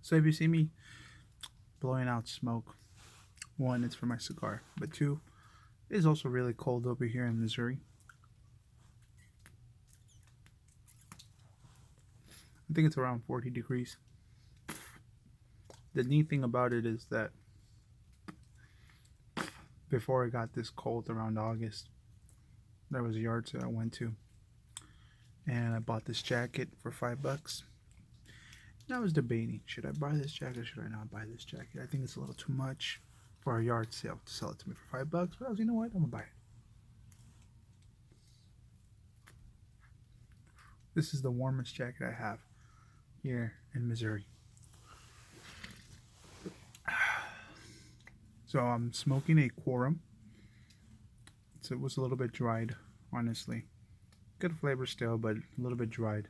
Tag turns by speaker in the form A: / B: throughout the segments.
A: So if you see me blowing out smoke, one, it's for my cigar, but two, it is also really cold over here in Missouri. I think it's around 40 degrees. The neat thing about it is that before it got this cold around August, there was a yard sale I went to, and I bought this jacket for $5. And I was debating, should I buy this jacket or should I not buy this jacket? I think it's a little too much for a yard sale to sell it to me for $5. But I was, you know what, I'm gonna buy it. This is the warmest jacket I have here in Missouri. So I'm smoking a quorum. So it was a little bit dried, honestly. Good flavor still, but a little bit dried.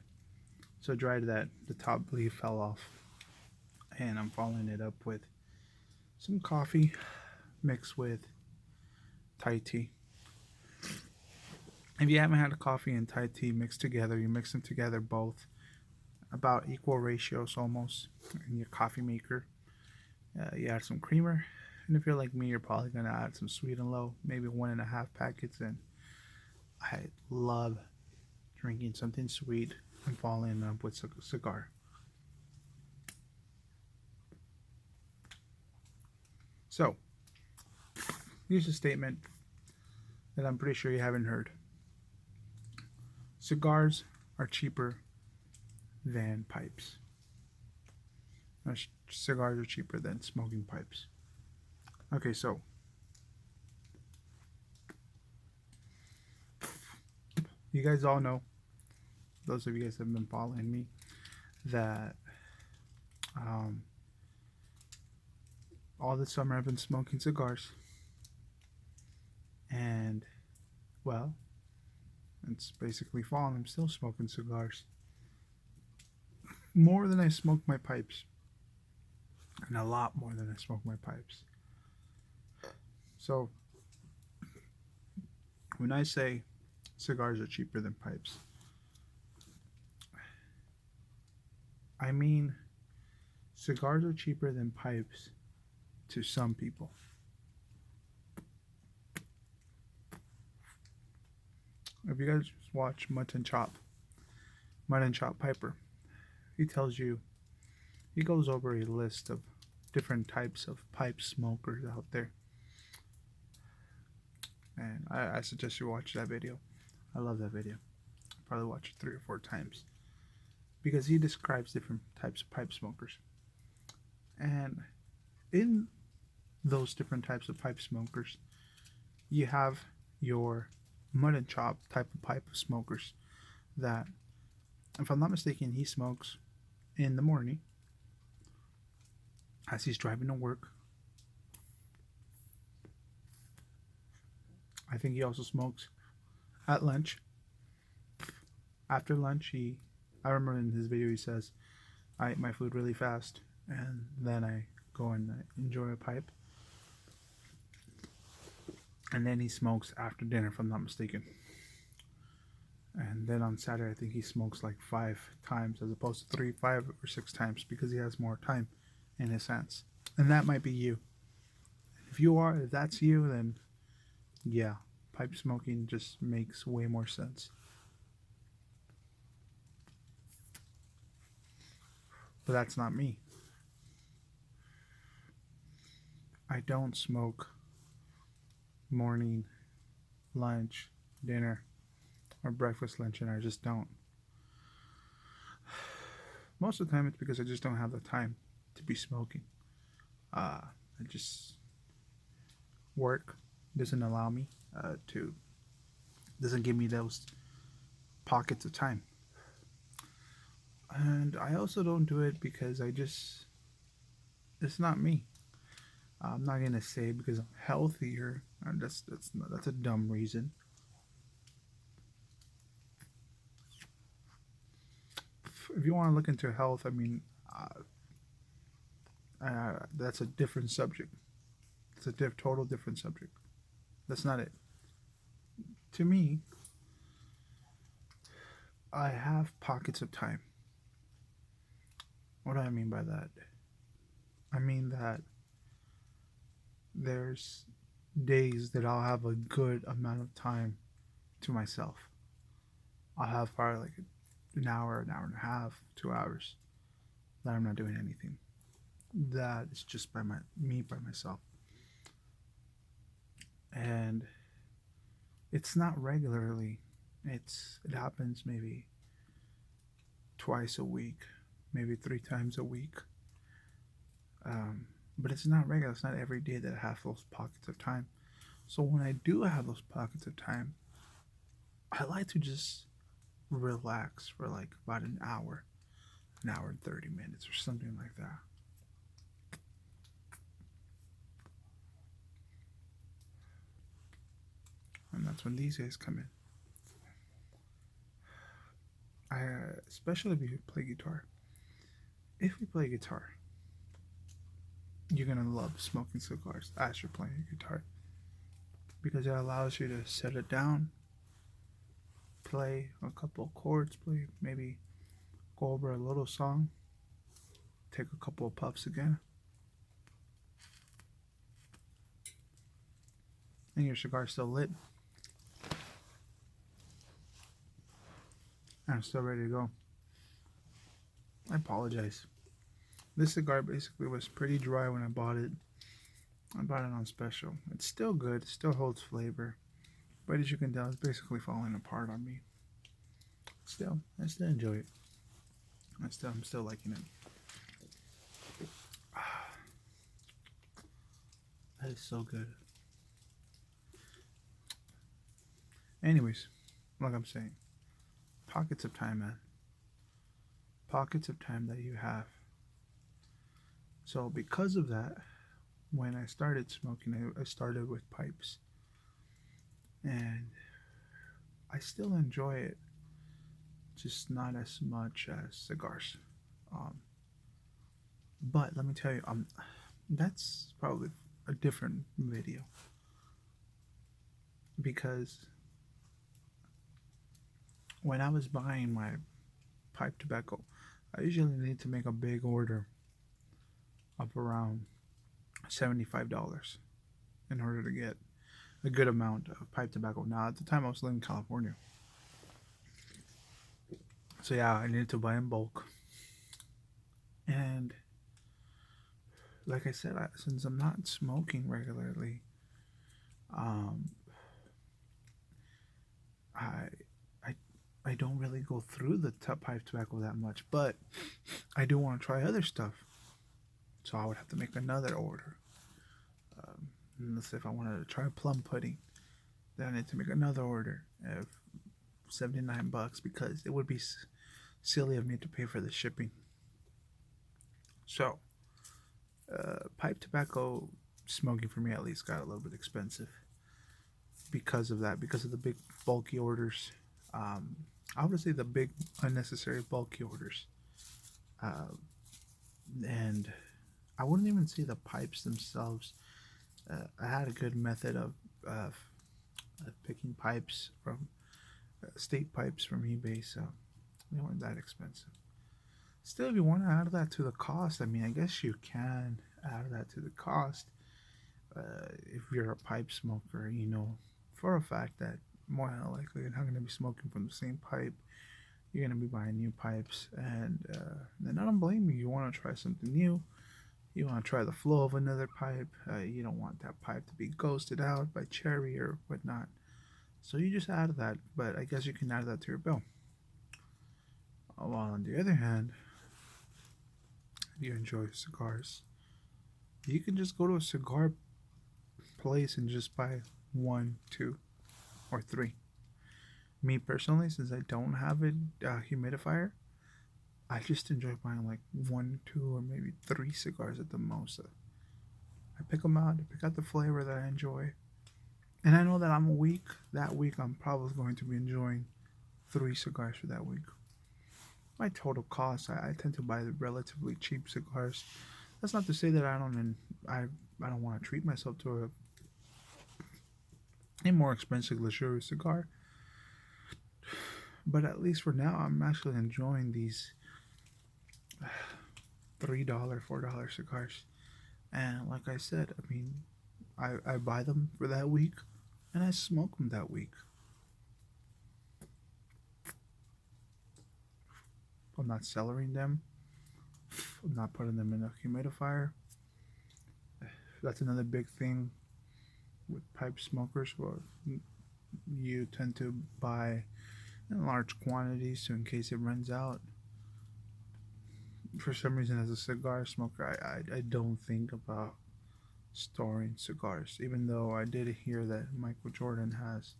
A: So dried that the top leaf fell off. And I'm following it up with some coffee mixed with Thai tea. If you haven't had a coffee and Thai tea mixed together, you mix them together both about equal ratios almost in your coffee maker. You add some creamer, and if you're like me, you're probably gonna add some sweet and low, maybe 1.5 packets. And I love drinking something sweet and following up with a cigar. So here's a statement that I'm pretty sure you haven't heard. Cigars are cheaper than pipes. Cigars are cheaper than smoking pipes. Okay, so you guys all know, those of you guys that have been following me, that all this summer I've been smoking cigars. And, well, it's basically fall and I'm still smoking cigars. More than I smoke my pipes. And a lot more than I smoke my pipes. So, when I say cigars are cheaper than pipes, I mean cigars are cheaper than pipes to some people. If you guys watch Mutton Chop Piper, he tells you, he goes over a list of different types of pipe smokers out there. And I suggest you watch that video. I love that video. I'll probably watch it 3 or 4 times. Because he describes different types of pipe smokers. And in those different types of pipe smokers, you have your mutton chop type of pipe smokers that, if I'm not mistaken, he smokes in the morning as he's driving to work. I think he also smokes at lunch. After lunch, I remember in his video he says, I eat my food really fast and then I go and enjoy a pipe. And then he smokes after dinner, if I'm not mistaken. And then on Saturday, I think he smokes like 5 times as opposed to 3, 5, or 6 times because he has more time in his hands. And that might be you. If that's you, then yeah, pipe smoking just makes way more sense. But that's not me. I don't smoke morning, lunch, dinner, or breakfast, lunch, and I just don't. Most of the time it's because I just don't have the time to be smoking. Work doesn't allow me doesn't give me those pockets of time. And I also don't do it because it's not me. I'm not gonna say because I'm healthier. That's a dumb reason. If you want to look into health, I mean, that's a different subject. It's a total different subject. That's not it. To me, I have pockets of time. What do I mean by that? I mean that there's days that I'll have a good amount of time to myself. I'll have probably like an hour and a half, 2 hours that I'm not doing anything. That is just by by myself, and it's not regularly. It happens maybe twice a week, maybe 3 times a week. Um, but it's not regular. It's not every day that I have those pockets of time. So when I do have those pockets of time, I like to just relax for like about an hour and 30 minutes or something like that. And that's when these guys come in. Especially if you play guitar. If you play guitar, you're gonna love smoking cigars as you're playing guitar because it allows you to set it down, play a couple of chords, play maybe go over a little song, take a couple of puffs again, and your cigar's still lit and it's still ready to go. I apologize. This cigar basically was pretty dry when I bought it. I bought it on special. It's still good, it still holds flavor, but as you can tell, it's basically falling apart on me. Still, I still enjoy it. I'm still liking it. That is so good. Anyways, like I'm saying, pockets of time, man. Pockets of time that you have. So because of that, when I started smoking, I started with pipes, and I still enjoy it, just not as much as cigars. Um, but let me tell you, that's probably a different video because when I was buying my pipe tobacco, I usually need to make a big order of around $75 in order to get a good amount of pipe tobacco. Now, at the time, I was living in California. So, yeah, I needed to buy in bulk. And, like I said, since I'm not smoking regularly, um, I, I, I don't really go through the pipe tobacco that much. But I do want to try other stuff. So, I would have to make another order. Let's say if I wanted to try plum pudding, then I need to make another order of $79 because it would be silly of me to pay for the shipping. So, pipe tobacco smoking for me at least got a little bit expensive because of that, because of the big bulky orders. I would say the big unnecessary bulky orders, uh, and I wouldn't even say the pipes themselves. I had a good method of picking pipes from state pipes from eBay, so they weren't that expensive. Still, if you want to add that to the cost, I mean, I guess you can add that to the cost. If you're a pipe smoker, you know for a fact that more than likely you're not going to be smoking from the same pipe. You're going to be buying new pipes, and then I don't blame you. You want to try something new. You want to try the flow of another pipe. You don't want that pipe to be ghosted out by cherry or whatnot. So you just add that, but I guess you can add that to your bill. While on the other hand, if you enjoy cigars, you can just go to a cigar place and just buy one, two, or three. Me personally, since I don't have a humidifier, I just enjoy buying like one, two, or maybe three cigars at the most. I pick them out, I pick out the flavor that I enjoy. And I know that that week I'm probably going to be enjoying three cigars for that week. My total cost, I tend to buy the relatively cheap cigars. That's not to say that I don't want to treat myself to a more expensive luxurious cigar. But at least for now, I'm actually enjoying these $3, $4 cigars. And like I said, I mean, I buy them for that week and I smoke them that week. I'm not cellaring them. I'm not putting them in a humidifier. That's another big thing with pipe smokers. Well, you tend to buy in large quantities so in case it runs out. For some reason, as a cigar smoker, I don't think about storing cigars, even though I did hear that Michael Jordan has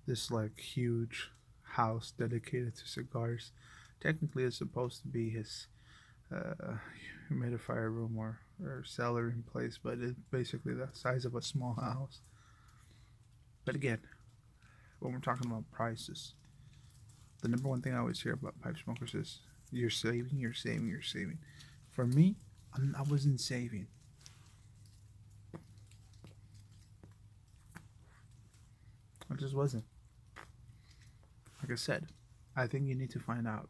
A: this like huge house dedicated to cigars. Technically, it's supposed to be his uh, humidifier room or cellar in place, but it's basically the size of a small house. But again, when we're talking about prices, the number one thing I always hear about pipe smokers is you're saving, you're saving, you're saving. For me, I wasn't saving. I just wasn't. Like I said, I think you need to find out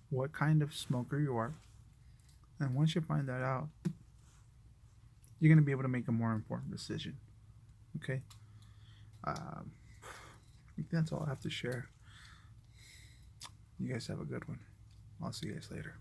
A: what kind of smoker you are. And once you find that out, you're going to be able to make a more important decision. Okay? I think that's all I have to share. You guys have a good one. I'll see you guys later.